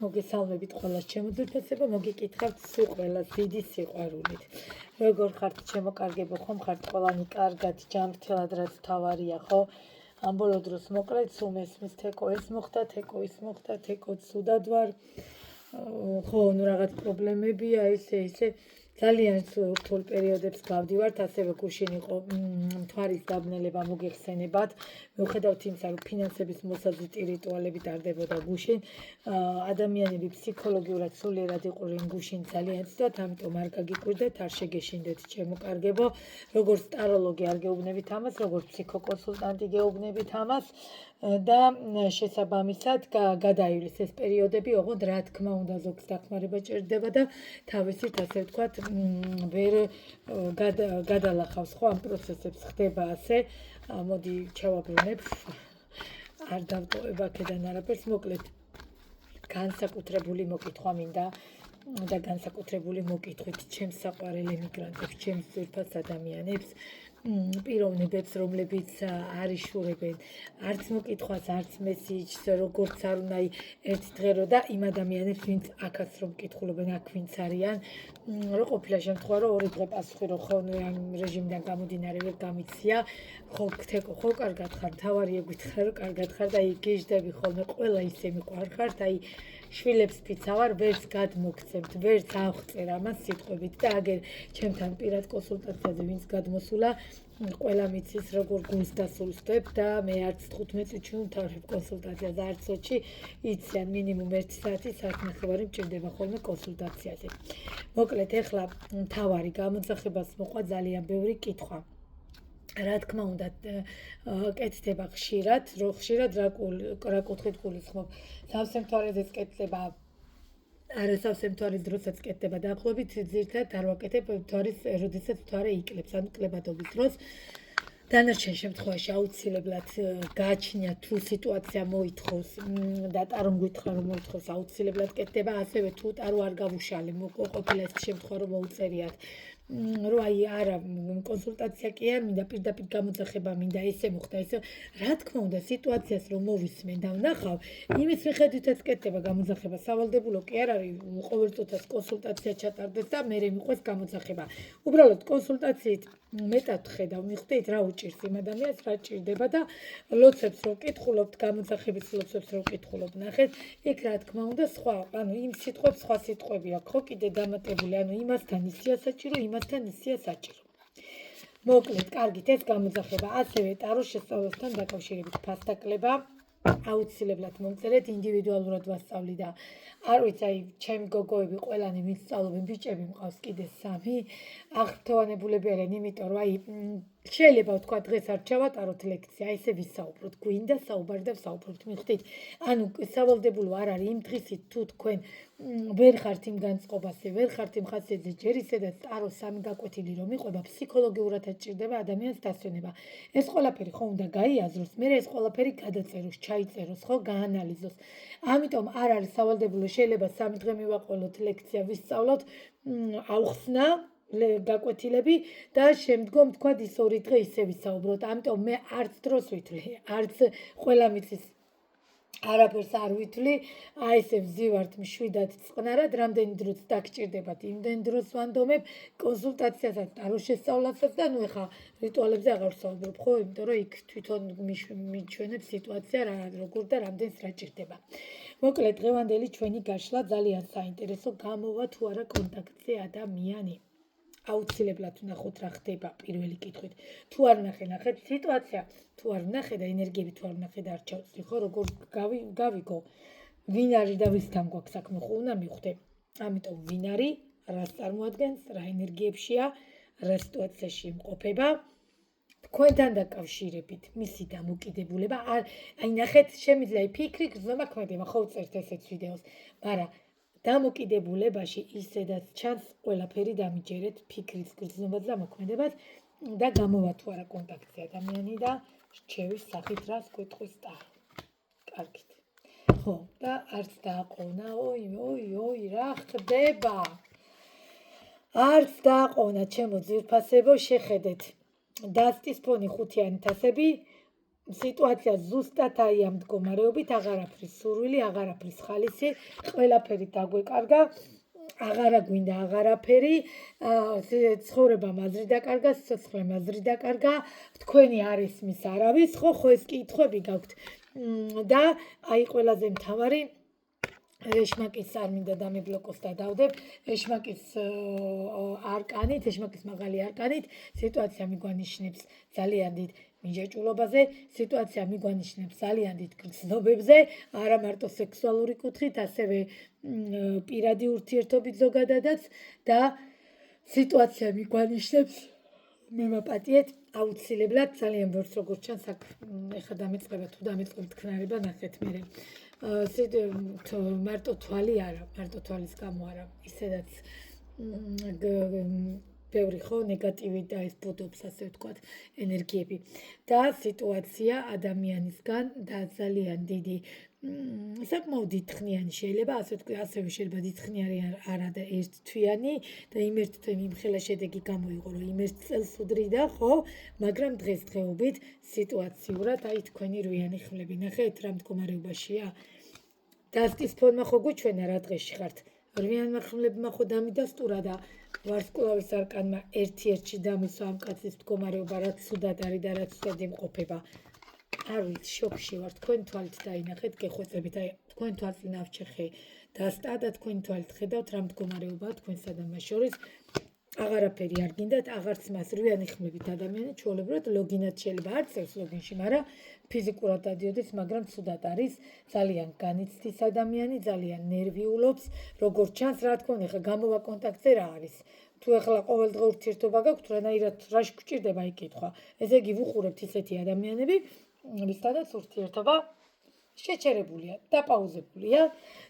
მოგესალმებით ყველას ჩემო ძვირფასებო, მოგიკითხავთ სიყვარულად, დიდი სიყვარულით. როგორ ხართ ჩემო კარგებო, ხომ ხართ ყველანი კარგად, ჯანმრთელად, რაც თავარია, ხო? ამ ბოლო დროს მოკლედ სულ მესმის თეკო ეს მოხდა, თეკო ის მოხდა, თეკო ცუდად ვარ. ხო, ნუ რაღაც პრობლემებია, ესე ძალიან რთულ პერიოდებს გავდივართ, ასევე გუშინ იყო მთვარის დაბნელება მოგეხსენებათ. მიუხედავად იმისა, რომ ფინანსების მოსაზრიტი რიტუალები ტარდებოდა გუშინ, ადამიანები ფსიქოლოგიურად სულიერად იყვნენ გუშინ ძალიან ცუდად, ამიტომ არ გაგიკვირდეთ, არ შეგეშინდეთ ჩემო კარგებო. როგორც ტაროლოგი არ გეუბნებით ამას, როგორც ფსიქოკონსულტანტი გეუბნებით ამას და შესაბამისად გადაივლის ეს პერიოდები, ოღონდ რა თქმა უნდა ზოგს დახმარება ჭირდება და თავისით ასე ვთქვათ, ვერ გადალახავს ხო ამ პროცესებს ხდება ასე. მოდი ჩავაბრუნებ. არ დავტოვებ აქედან არაფერს, მოკლედ განსაკუთრებული მოკითხვა მინდა და განსაკუთრებული მოკითხვით ჩემს საყვარელ ემიგრანტებს, ჩემს ძვირფას ადამიანებს, პიროვნებებს, რომლებიც არ იშურებენ არც მოკითხვას, არც მესიჯს, როგორც არ უნდა ერთი დღე რო და იმ ადამიანებს, ვინც აქაც რომ მკითხულობენ, აქ ვინც არიან, რო ყოფილა შემთხვევა, რომ ორი დღე პასუხი რო ხო ამ რეჟიმიდან გამომდინარე ვერ გამიცია, ხო გთეკო, ხო კარგად ხარ, თავარია გითხრა რომ კარგად ხარ და გიждდები ხოლმე, ყველა ისე მიყვარხართ, აი შვილებს ფიცავარ, ვერც გადმოგცემთ, ვერც ავხწერ ამას სიტყვებით და აგერ ჩემთან პირად კონსულტაციაზე ვინც გადმოსულა, ყველა მიცის როგორ გულს დასულსდებ და მე არც 15 წუთში ვთავრებ კონსულტაციაზე, არც 20-ში იციან მინიმუმ 1 საათი, საათნახევარი მჭირდება ხოლმე კონსულტაციაზე. მოკლედ ეხლა მთავარი გამოძახებას მოყვა ძალიან ბევრი კითხვა. რა თქმა უნდა, კეთდება ხშირად, რა კუთხით გულისხმობ. სავსე მთვარეზეც კეთდება, არასავსე მთვარის დროსაც კეთდება დაახლოებით, ძირითადად არ ვაკეთებ მთვარის, როდესაც მთვარე იკლებს, ანუ კლებადობის დროს. დანარჩენ შემთხვევაში აუცილებლად გააჩნია თუ სიტუაცია მოითხოვს და ტარომ გითხრა რომ მოითხოვს, აუცილებლად კეთდება, ასევე თუ ტარო არ გავუშალე, ყოფილა ეს შემთხვევა რომ მოუწერიათ. რომ აი არა კონსულტაცია კი არ მინდა, პირდაპირ გამოძახება მინდა, ესე მოხდა, ესე. რა თქმა უნდა, სიტუაციას რომ მოვისმენ და ვნახავ, იმის მიხედვითაც კეთდება გამოძახება. სავალდებულო კი არ არის ყოველწუთას კონსულტაცია ჩატარდეს და მერე მიყვეს გამოძახება. უბრალოდ კონსულტაციით მეტად ხედავ, მიხვდით რა უჭირს იმ ადამიანს, რა ჭირდება და ლოცვებს რო კითხულობთ, გამოძახების ლოცვებს რო კითხულობ, ნახეთ, იქ რა თქმა უნდა სხვა, ანუ იმ სიტყვებს სხვა სიტყვები აქვს, ხო კიდე დამატებული, ანუ იმასთან ისია საჭირო, იმასთან ისია საჭირო. მოკლედ, კარგით, ეს გამოძახება, ასევე ტაროს შესწავლასთან დაკავშირებით ფასდაკლება აუცილებლად მომწერეთ, ინდივიდუალურად ვასწავლი და არ ვიცი, აი ჩემი გოგოები ყველანი ვისწავლობენ, ბიჭები მყავს კიდე 3, აღფრთოვანებულები არიან, იმიტომ რომ აი შეიძლება ვთქვა დღეს არ ჩავატაროთ ლექცია, ესე ვისაუბროთ, გვინდა საუბარი და ვსაუბროთ, მიხვდით? ანუ სავალდებულო არ არის იმ დღისით თუ თქვენ ვერ ხართ იმ განწყობაზე, ვერ ხართ იმ ხასიათზე, ჯერ ისედაც ტარო 3 გაკვეთილი რომ იყვება, ფსიქოლოგიურადაც ჭირდება ადამიანს დასვენება. ეს ყველაფერი ხო უნდა გაიაზროს, მე ეს ყველაფერი გადაწეროს, ჩაიწეროს, ხო, გაანალიზოს. ამიტომ არ არის სავალდებულო, შეიძლება 3 დღე მივაყოლოთ ლექცია, ვისწავლოთ, ავხსნა გაკვეთილები და შემდგომ თქვა ის 2 დღე ისე ვისაუბროთ. ამიტომ მე არც დროს ვითვლი, არც ყველა მიწის არაფერს არ ვითვლი, აი ესე ვზივართ მშვიდად წყნარად, რამდენი დროც დაგჭირდებათ, იმდენ დროს ვანდომებ კონსულტაციასაც, ტაროს შესწავლასაც და ნუ ეხა რიტუალებზე აღარ ვსაუბრობ, ხო, იმიტომ რომ იქ თვითონ მიჩვენებს სიტუაცია რა როგორ და რამდენს რა ჭირდება. მოკლედ, დღევანდელი ჩვენი გაშლა ძალიან საინტერესო, გამოვა თუ არა კონტაქტზე ადამიანი. აუცილებლად ვნახოთ რა ხდება პირველი კითხვით. თუ არ ვნახე, ნახეთ სიტუაცია, თუ არ ვნახე და ენერგიები თუ არ ვნახე და არ ჩავწვი, ხო, როგორ გავიგო, ვინ არის და ვისთან გვაქვს საქმე, ხო უნდა მივხვდე. ამიტომ ვინ არის, რას წარმოადგენს, რა ენერგიებშია, რა სიტუაციაში იმყოფება, თქვენთან დაკავშირებით, მისი დამოკიდებულება, აი ნახეთ, შემიძლია ფიქრი გრძნობა ქმედება, ხო ვწერთ ესეც ვიდეოს, მაგრამ დამოკიდებულებაში ისედაც ჩანს ყველაფერი დამიჯერეთ ფიქრის გრძნობაზე და მოქმედებას და გამოვა თუ არა კონტაქტზე ადამიანი და რჩევის სახით რას გვეტყვის ტარო. კარგით. ხო, და არც დააყოვნა, ой, რა ხდება? არც დააყოვნა ჩემო ძვირფასებო, შეხედეთ. დასტის ფონი 5-იანი თასები, სიტუაცია ზუსტად აი ამ მდგომარეობით აღარაფრის სურვილი, აღარაფრის ხალისი, ყველაფერი დაგვეკარგა, აღარა გვინდა აღარაფერი, ცხოვრება მაზრი დაკარგა, სიცოცხლე მაზრი დაკარგა, თქვენი არ ისმის არავის, ხო ეს კითხვები გაქვთ და აი ყველაზე მთავარი ეშმაკის არ მინდა დამიბლოკოს და დავდებ, ეშმაკის არკანით, ეშმაკის მაღალი არკანით სიტუაცია მიგვანიშნებს ძალიან დიდ მინჯაჭულობაზე, სიტუაცია მიგვანიშნებს ძალიან დიდ გრძნობებზე, არა მარტო სექსუალური კუთხით, ასევე პირადი ურთიერთობით ზოგადადაც და სიტუაცია მიგვანიშნებს მემაპატიეთ აუცილებლად ძალიან ვერც როგორც ჩანს აქ ეხა დამეწყება თუ დამეწყებით ქნარება ნახეთ მე მარტო თვალი არა, მარტო თვალის გამო არა, ისედაც ბევრი ხო ნეგატივი და ეს ბუდობს ასე ვთქვათ ენერგიები და სიტუაცია ადამიანისგან და ძალიან დიდი საკმაოდ დიდხნიანი შეიძლება ასე ვთქვი, ასევე შეიძლება დიდხნიანი არა და ერთთვიანი და იმ ერთ თვე მიმხელა შედეგი გამოიღო, რომ იმ ერთ წელს უდრიდა, ხო, მაგრამ დღესდღეობით სიტუაციურად აი თქვენი რვიანი ხმლები ნახეთ რა მდგომარეობაშია. დასტის ფონმა ხო გუჩვენა რა დღეში ხართ. რვიანმა ხმლებმა ხო დამიდასტურა და ვარსკვლავის არკანმა ერთ-ერთში დამისვა ამ კაცის მდგომარეობა, რაც ცუდად არის და რაც ცუდად იმყოფება. არ ვიცი, შოკში ვარ, თქვენ თვალით დაინახეთ, გეხვეწებით, აი თქვენ თვალწინ ავჩეხე დასტა და თქვენ თვალით ხედავთ რა მდგომარეობაა თქვენსა და მას შორის. აღარაფერი არ გინდათ, აღარც მას რვიანი ხმებით ადამიანი ჩვეულებრივად ლოგინად შეიძლება არ წერს ლოგინში, მაგრამ ფიზიკურად დადიოდეს, მაგრამ ცუდად არის, ძალიან განიცდის ადამიანი, ძალიან ნერვიულობს, როგორც ჩანს, რა თქმა უნდა, ხა გამოვა კონტაქტზე რა არის. თუ ეხლა ყოველდღე ურთიერთობა გაქვთ, რანაირად რაში გვჭირდება იკითხვა. ესე იგი ვუყურებთ ისეთი ადამიანები, ვისთანაც ურთიერთობა შეჩერებულია, დაპაუზებულია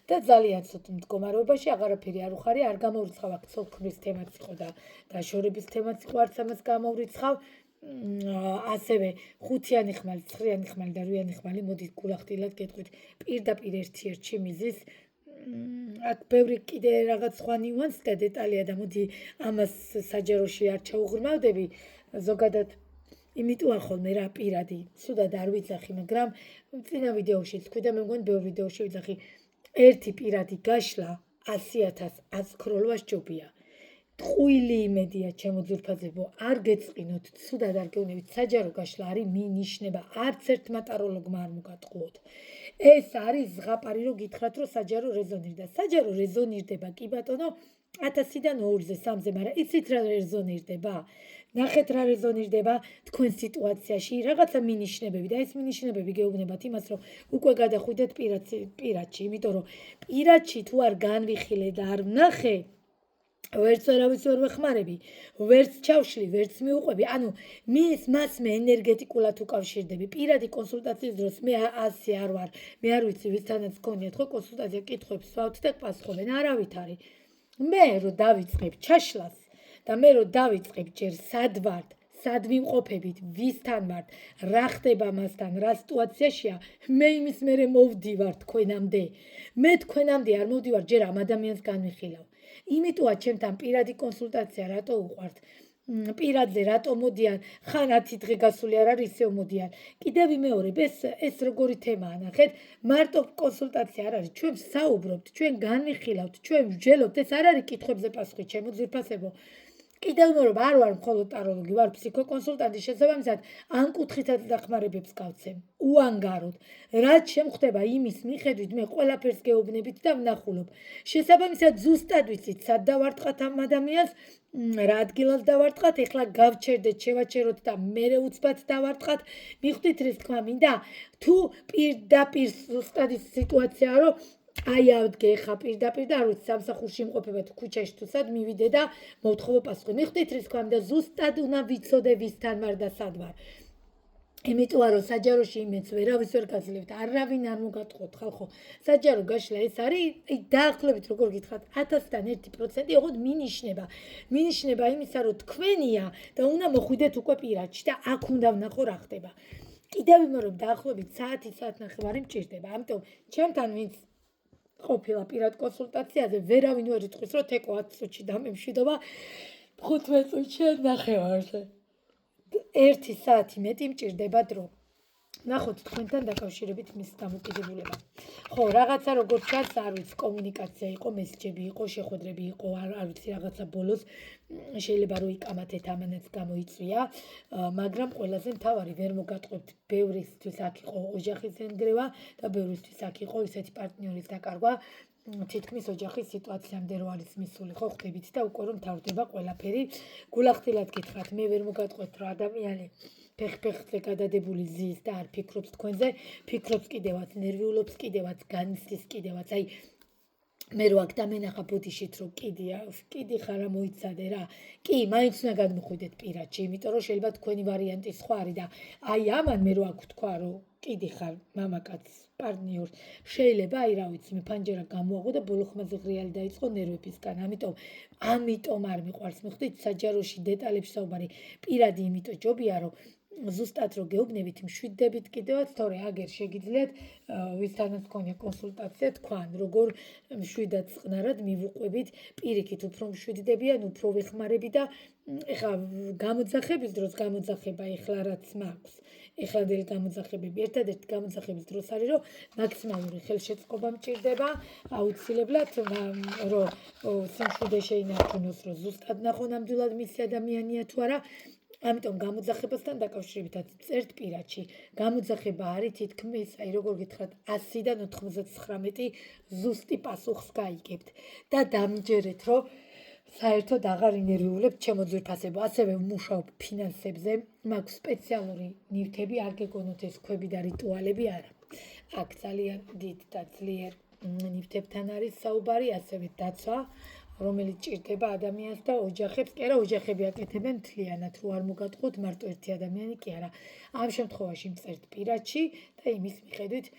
და ძალიან ცუდ მდგომარეობაში აღარაფერი არ უხარია, არ გამოვრიცხავ აქ ცოლ-ქმრის თემაც იყო და დაშორების თემაც იყო, არც ამას გამოვრიცხავ. ასევე ხუთიანი ხმალი, ცხრიანი ხმალი და რვიანი ხმალი, მოდით გულახდილად გეტყვით, პირდაპირ ერთ-ერთში მიზის. აქ ბევრი კიდე რაღაც სხვა ნიუანსი და დეტალია და მოდი ამას საჯაროში არ ჩაუღრმავდები, ზოგადად იმიტომ არ ხოლმე რა პირადი, სუდად არ ვიცახი, მაგრამ წინა ვიდეოში თქვი და მე მგონი ბევრ ვიდეოში ვიცახი, ერთი პირადი გაშლა 100,000 აცქროლვას ჯობია. ტყუილი იმედია ჩემო ძვირფასებო, არ გეწყინოთ, სუდად არ გეუნებით, საჯარო გაშლა არის მინიშნება, არც ერთმა ტაროლოგმა არ მოგატყუოთ. ეს არის ზღაპარი, რომ გითხრათ, რომ საჯარო რეზონირდა. საჯარო რეზონირდება, კი ბატონო, 1000-დან 2-ზე, 3-ზე, მაგრამ იცით რა რეზონირდება? ნახეთ რა რეზონირდება თქვენ სიტუაციაში, რაღაცა მინიშნებები და ეს მინიშნებები გეუბნებათ იმას, რომ უკვე გადახვიდეთ პირადში, იმიტომ რომ პირადში თუ არ განვიხილე და არ ვნახე, ვერც ვერავის ვერ ვეხმარები, ვერც ჩავშლი, ვერც მიუყვები, ანუ მას მე ენერგეტიკულად უკავშირდები. პირადი კონსულტაციის დროს მე ასე არ ვარ, მე არ ვიცი ვისთანაც გქონიათ ხო კონსულტაცია, კითხვებს ვსვავთ და პასუხობენ, არავით არის. მე რო დავიწყებ ჩაშლას და მე რო დავიწყებ ჯერ სად ვართ, სად ვიმყოფებით, ვისთან ვართ, რა ხდება მასთან, რა სიტუაციაშია, მე იმის მერე მოვდივარ თქვენამდე. მე თქვენამდე არ მოვდივარ, ჯერ ამ ადამიანს განვიხილავ. იმიტოა ჩემთან პირადი კონსულტაცია რატო უყვართ? პირადზე რატო მოდიან? ხან 10 დღე გასული არ არის, ისევ მოდიან. კიდევ ვიმეორებ, ეს როგორი თემაა, ნახეთ, მარტო კონსულტაცია არ არის, ჩვენ საუბრობთ, ჩვენ განვიხილავთ, ჩვენ ვჯელობთ, ეს არ არის კითხვებზე პასუხი, ჩემო ძვირფასებო. კიდევ ვიმეორებ, არ ვარ მხოლოდ ტაროლოგი, ვარ ფსიქოკონსულტანტი, შესაბამისად, ამ კუთხითაც დახმარებებს გავცემ. უანგაროდ, რაც შემხდება იმის მიხედვით, მე ყველაფერს გეუბნებით და ვნახულობ. შესაბამისად, ზუსტად ვიცით, სად დავარტყათ ამ ადამიანს, რა ადგილას დავარტყათ, ეხლა გავჩერდეთ, შევაჩეროთ და მერე უცბად დავარტყათ. მიხვდით რის თქმა მინდა? თუ პირდაპირ ზუსტად ის სიტუაციაა, რომ აი ავდგე ხა პირდაპირ და არ ვიცი სამსახურში იმყოფება თუ ქუჩაში თუ სად მივიდე და მოვთხოვო პასუხი. მიხვდით რის თქმა მინდა? ზუსტად უნდა ვიცოდე ვისთან ვარ და სად ვარ. იმიტომ რომ საჯაროში იმედს ვერავის ვერ გაძლევთ, არავინ არ მოგატყუოთ ხალხო. საჯარო გაშლა ეს არის, დაახლოებით როგორ გითხრათ, 1000-დან 1% ოღონდ მინიშნება. მინიშნება იმისა, რომ თქვენია და უნდა მოხვიდეთ უკვე პირადში და აქ უნდა ვნახო რა ხდება. კიდევ ვიმეორებ, დაახლოებით საათნახევარი მჭირდება. ამიტომ ჩემთან ვინც ყოფილა პირად კონსულტაციაზე, ვერავინ ვერ იტყვის, რომ თეკო 10 წუთში დამემშვიდობა, 15 წუთში ნახევარზე. 1 საათი მეტი მჭირდება დრო. ნახოთ თქვენთან დაკავშირებით მის დამოკიდებულება. ხო, რაღაცა როგორც ჩანს, არ ვიცი, კომუნიკაცია იყო, მესეჯები იყო, შეხვედრები იყო, არ ვიცი რაღაცა ბოლოს შეიძლება რომ იკამათეთ ამანაც გამოიწვია, მაგრამ ყველაზე მთავარი ვერ მოგატყვევთ, ბევრისთვის აქ იყო ოჯახის ენგრევა და ბევრისთვის აქ იყო ისეთი პარტნიორის დაკარგვა, თითქმის ოჯახის სიტუაციამდე რო არის მისული, ხო ხდებით და უკვე რომ თავდება ყველაფერი. გულახდილად გითხრათ, მე ვერ მოგატყვევთ რა ადამიანი ფეხ-ფეხზე გადადებული ზის და არ ფიქრობს თქვენზე, ფიქრობს კიდევაც, ნერვიულობს კიდევაც, განიცდის კიდევაც, აი მე რო აქ დამენახა ბუდიშით რომ კიდი ხარ რა მოიცადე რა. კი, მაინც უნდა გადმოხვიდეთ პირადში, იმიტომ რომ შეიძლება თქვენი ვარიანტი სხვა არის და აი ამან მე რო აქ თქვა რომ კიდი ხარ მამაკაც პარტნიორს, შეიძლება აი რა ვიცი, მე ფანჯარა გამოაღო და ბოლო ხმაზე ღრიალი დაიწყო ნერვებისგან. ამიტომ არ მიყვარს, მიხვდით, საჯაროში დეტალებში საუბარი. პირადი იმიტომ ჯობია რომ ზუსტად რო გეუბნებით, მშვიდდებით კიდევაც, თორე აგერ შეგიძლიათ ვისთანაც გქონია კონსულტაცია თქვან, როგორ მშვიდად წყნარად მივუყვებით, პირიქით უფრო მშვიდდებიან, უფრო ვეხმარები და ეხლა გამოძახების დროს გამოძახება ეხლა რაც მაქვს. ეხლადელი გამოძახებები, ერთადერთი გამოძახების დროს არის, რომ მაქსიმალური ხელშეწყობა მჭირდება, აუცილებლად რომ სიმშვიდე შეინარჩუნოს, რომ ზუსტად ნახო ნამდვილად მისი ადამიანია თუ არა. ამიტომ გამოძახებასთან დაკავშირებითაც წერთ პირადში. გამოძახება არის თითქმის, აი როგორ გითხრათ, 100-დან 99 ზუსტი პასუხს გაიგებთ და დამიჯერეთ, რომ საერთოდ აღარ ინერვიულებთ ჩემო ძვირფასებო. ასევე ვმუშაობ ფინანსებზე, მაქვს სპეციალური ნივთები, არ გეგონოთ ეს ქვები და რიტუალები არა. აქ ძალიან დიდ და ძლიერ ნივთებთან არის საუბარი, ასევე დაცვა, რომელიც ჭირდება ადამიანს და ოჯახებს, კი არა, ოჯახები აკეთებენ მთლიანად, რო არ მოგატყუოთ მარტო ერთი ადამიანი კი არა. ამ შემთხვევაში მწერთ პირადში და იმის მიხედვით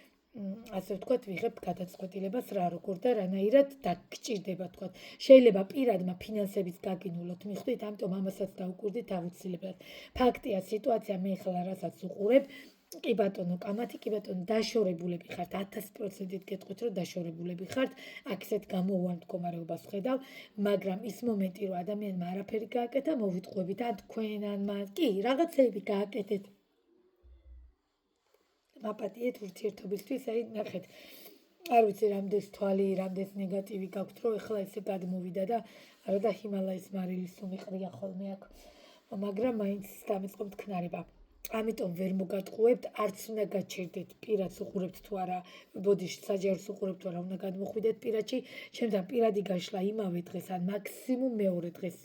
ასე ვთქვათ, ვიღებთ გადაწყვეტილებას რა როგორ და რანაირად დაგჭირდება თქვათ. შეიძლება პირადმა ფინანსების გაგინულოთ, მიხვდით, ამიტომ ამასაც დაუკვირდით აუცილებლად. ფაქტია, სიტუაცია მე ხლა რასაც უყურებ, კი ბატონო, კამათი, კი ბატონო, დაშორებულები ხართ, 1000%-ით გეტყვით, რომ დაშორებულები ხართ, აქ ისეთ გამოუვარ მდგომარეობას ხედავ, მაგრამ ის მომენტი, რომ ადამიანმა არაფერი გააკეთა, მოვიტყვებით, ან თქვენ, ან მას, კი, რაღაცეები გააკეთეთ. მაპატიეთ ურთიერთობისთვის, აი ნახეთ, არ ვიცი, რამდენს თვალი, რამდენს ნეგატივი გაქვთ, რომ ეხლა ესე გადმოვიდა და არა და ჰიმალაის მარილის უმიყრია ხოლმე აქ, მაგრამ მაინც დამეწყო მტკნარება. ამიტომ ვერ მოგატყუებთ, არც უნდა გაჩერდეთ პირადს უყურებთ თუ არა, ბოდიში საჯაროს უყურებთ თუ არა, უნდა გადმოხვიდეთ პირადში, ჩემთან პირადი გაშლა იმავე დღეს, ან მაქსიმუმ მეორე დღეს.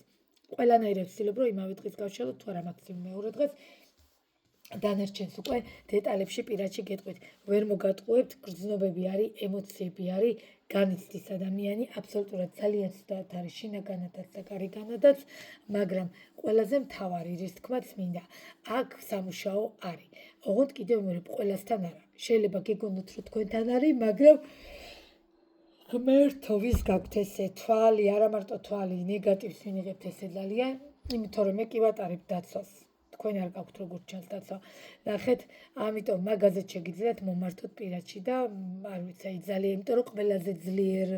ყველანაირად ვცდილობ, რომ იმავე დღეს გავშალოთ თუ არა მაქსიმუმ მეორე დღეს. დანარჩენს უკვე დეტალებში პირადში გეტყვით. ვერ მოგატყუებთ, გრძნობები არის, ემოციები არის, განიცდის ადამიანი, აბსოლუტურად ძალიან ცუდად არის შინაგანადაც და გარეგანადაც, მაგრამ ყველაზე მთავარი, რის თქმაც მინდა, აქ სამუშაო არის. ოღონდ კიდევ ვიმეორებ, ყველასთან არა. შეიძლება გეგონოთ, რომ თქვენთან არის, მაგრამ ღმერთო, ვის გაქვთ ესე თვალი, არა მარტო თვალი, ნეგატივს ვინიღებთ ესე ძალიან, იმიტომ რომ მე კი ვატარებ დაცვას. თქვენ არ გაქვთ როგორც ჩანს დაცვა. ნახეთ, ამიტომ მაგაზეთ შეგიძლიათ მომართოთ პირადში და არ ვიცი, აი ძალიან, იმიტომ რომ ყველაზე ძლიერ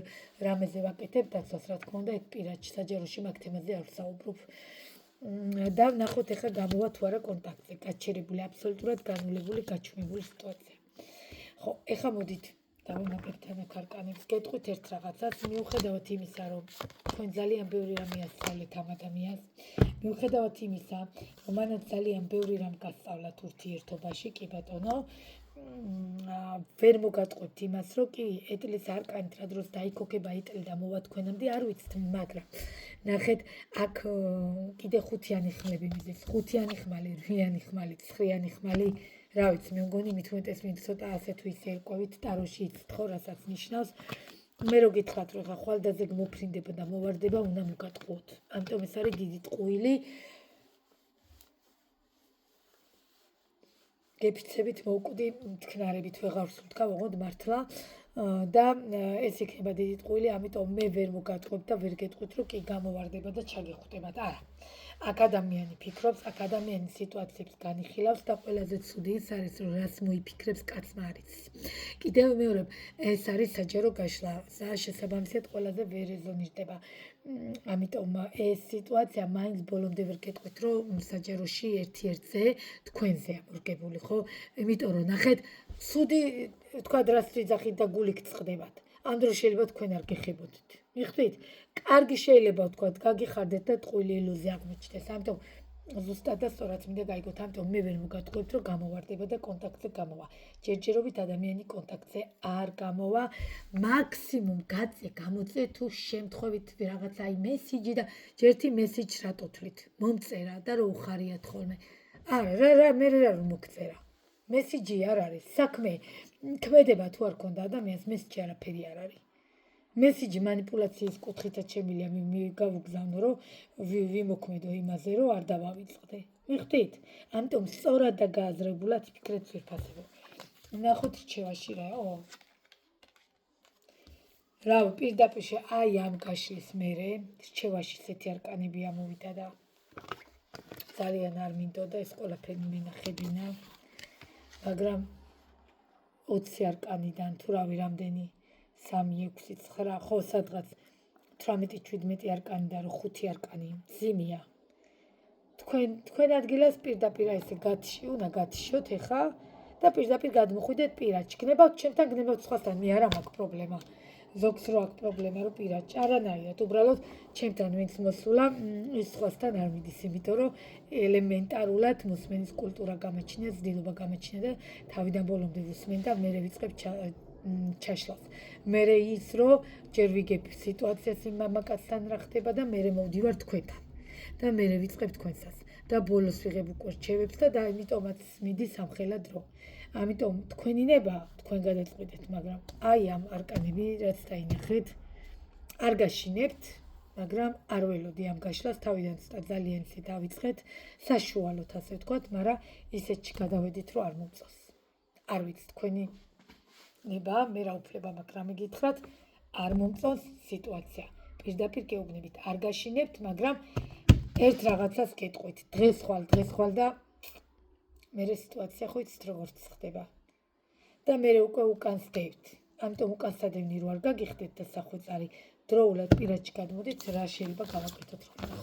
რამეზე ვაკეთებ დაცვას, რა თქმა უნდა, ეგ პირადში საჯაროში მაგ თემაზე არ ვსაუბრობ. და ნახოთ ეხლა გამოვა თუ არა კონტაქტზე, გაჩერებული, აბსოლუტურად განულებული, გაჩვენებული სიტუაცია. ხო, ეხლა მოდით დავინახებთ ამ ქარკანებს, გეტყვით ერთ რაღაცას, მიუხედავად იმისა, რომ თქვენ ძალიან ბევრი რამე ასწავლეთ ამ ადამიანს, მიუხედავად იმისა, რომ მანაც ძალიან ბევრი რამ გასწავლათ ურთიერთობაში, კი ბატონო, ვერ მოგატყვევთ იმას, რომ კი ეტლის არკანით რა დროს დაიქოქება ეტლი და მოვა თქვენამდე, არ ვიცით, მაგრამ ნახეთ, აქ კიდე ხუთიანი ხმები მიზეს, ხუთიანი ხმალი, რვიანი ხმალი, ცხრიანი ხმალი, რა ვიცი, მე მგონი მით უმეტეს ვინც ცოტა ასე თუ ისე ერკვევით ტაროში იცით ხო, რასაც ნიშნავს. მე რო გითხრათ, რომ ხა ხვალდაზე მოფრინდება და მოვარდება, უნდა მოგატყუოთ. ამიტომ ეს არის დიდი ტყუილი. გეფიცებით მოვკვდი მტკნარებით, ვეღარ ვსურთქავ, ოღონდ მართლა და ეს იქნება დიდი ტყუილი, ამიტომ მე ვერ მოგატყობ და ვერ გეტყვით, რომ კი გამოვარდება და ჩაგეხვდებათ. არა. აქ ადამიანი ფიქრობს, აქ ადამიანი სიტუაციებს განიხილავს და ყველაზე ცუდი ის არის, რომ რას მოიფიქრებს კაცმა არ იცის. კიდევ მეორე, ეს არის საჯარო გაშლა, შესაბამისად ყველაზე ვერ ეზონიშდება. ამიტომ ეს სიტუაცია მაინც ბოლომდე ვერ გეტყვით, რომ საჯაროში ერთ-ერთზე თქვენზეა მორგებული, ხო? იმიტომ რომ ნახეთ, ცუდი თქვა რას ვიძახით და გულით წყდებათ. ამ დროს შეიძლება თქვენ არ გეხებოდით. მიხვდით? კარგი შეიძლება ვთქვათ, გაგიხარდეთ და ტყუილი ილუზია აღმოჩნდეს. ამიტომ ზუსტად და სწორად მინდა გაიგოთ, ამიტომ მე ვერ მოგატყუებთ, რომ გამოვარდება და კონტაქტზე გამოვა. ჯერჯერობით ადამიანი კონტაქტზე არ გამოვა, მაქსიმუმ გაწე, გამოწე თუ შემთხვევით რაღაცა აი მესიჯი და ჯერთი მესიჯს რატო თვლით? მომწერა და რო უხარიათ ხოლმე. არა, მე რა მოგწერა. მესიჯი არ არის, საქმე. ქმედება თუ არ ქონდა ადამიანს, მესიჯი არაფერი არ არის. მესიჯი манипуляციის კუთხითაც შემიძლია გავუგზავნო, რომ ვიმოქმედო იმაზე, რომ არ დავავიწყდე. მიხვდით? ამიტომ სწორად და გააზრებულად ფიქრეთ ძვირფასებო. ნახოთ რჩევაში რაო. რა პირდაპირ აი ამ გაშლის მერე რჩევაში ესეთი არკანები ამოვიდა და ძალიან არ მინდოდა ეს ყველაფერი მინახებინა. მაგრამ 20 არკანიდან თუ რავი რამდენი 3, 6, 9, ხო სადღაც 18, 17 არკანიდან რომ 5 არკანი ძიმია. თქვენ ადგილას პირდაპირ ესე უნდა გათიშოთ ეხა და პირდაპირ გადმოხვიდეთ პირად. გნებავთ ჩემთან, გნებავთ სხვასთან, მე არა მაქვს პრობლემა. ზოგს რო აქვს პრობლემა რომ პირად არანაირად, უბრალოდ ჩემთან ვინც მოსულა, ის სხვასთან არ მიდის, იმიტომ რომ ელემენტარულად მოსმენის კულტურა გამაჩნია, ზრდილობა გამაჩნია და თავიდან ბოლომდე ვუსმენ და მე ვიწყებ ჩაშლას. მე ის რომ ჯერ ვიგებ სიტუაციას იმ მამაკაცთან რა ხდება და მე მოვდივარ თქვენთან. და მე ვიწყებ თქვენსაც და ბოლოს ვიღებ უკვე რჩევებს და ამიტომაც მიდის ამხელა დრო. ამიტომ თქვენი ნება თქვენ გადაწყვეტეთ, მაგრამ აი ამ არკანები რაც დაინახეთ, არ გაშინებთ, მაგრამ არ ველოდი ამ გაშლას თავიდან ძალიან ისე დავიწყეთ, საშუალოდ ასე ვთქვათ, მაგრამ ისეთში გადავედით, რომ არ მომწონს. არ ვიცი თქვენი ნება, მე რა უფლება მაქვს რამე გითხრათ, არ მომწონს სიტუაცია. პირდაპირ გეუბნებით, არ გაშინებთ, მაგრამ ერთ რაღაცას გეტყვით, დღეს ხვალ და მე სიტუაცია ხო იცით როგორც ხდება. და მე უკვე უკან სდევთ. ამიტომ უკან სადევნი რო არ გაგიხდეთ და სახვეწარი დროულად პირადში გადმოდით, რა შეიძლება გავაკეთოთ ხოლმე.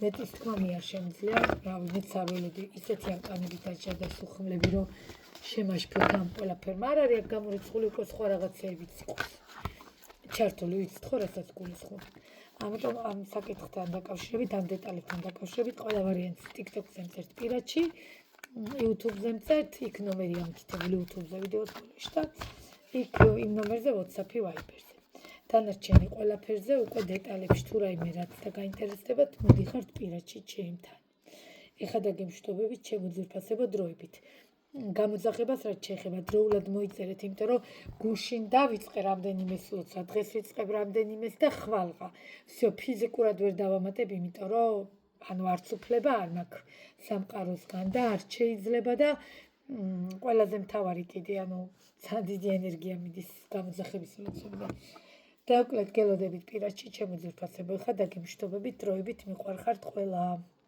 მეტის თქმა მე არ შემიძლია, რავი, მეც არ ველოდი ისეთი არკანები დაჭადასუხმლები, რომ შემაშფოთ ამ ყველაფერმა. არ არის აქ გამორიცხული უკვე სხვა რაღაცეებიც იყოს. ჩართული ვიცით ხო, რასაც გულისხმობ. ამიტომ ამ საკითხთან დაკავშირებით, ამ დეტალებთან დაკავშირებით, ყველა ვარიანტს TikTok-ზე მწერთ პირადში, YouTube-ზე მწერთ, იქ ნომერი ამკითებული YouTube-ზე ვიდეოს ბოლოში და იქ იმ ნომერზე WhatsApp-ი, Viber-ზე. დანარჩენი ყველაფერზე უკვე დეტალებში თუ რაიმე რაც დაგაინტერესდებათ, მოდიხართ პირადში ჩემთან. ეხლა დაგემშვიდობებით, ჩემო ძვირფასებო დროებით. გამოძახებას რაც შეეხება დროულად მოიწერეთ, იმიტომ რომ გუშინ დავიწყე რამდენიმეს ლოცვა, დღეს ვიწყებ რამდენიმეს და ხვალღა. всё, ფიზიკურად ვერ დავამატებ, იმიტომ რომ ანუ არც უფლება არ მაქვს სამყაროსგან და არ შეიძლება და ყველაზე მთავარი კიდე, ანუ დიდი ენერგია მიდის გამოძახების ლოცვებიდან. დაუკლეთ გელოდებით პირადში, ჩემო ძვირფასებო, ხა დაგემშვიდობებით დროებით მიყვარხართ ყველა.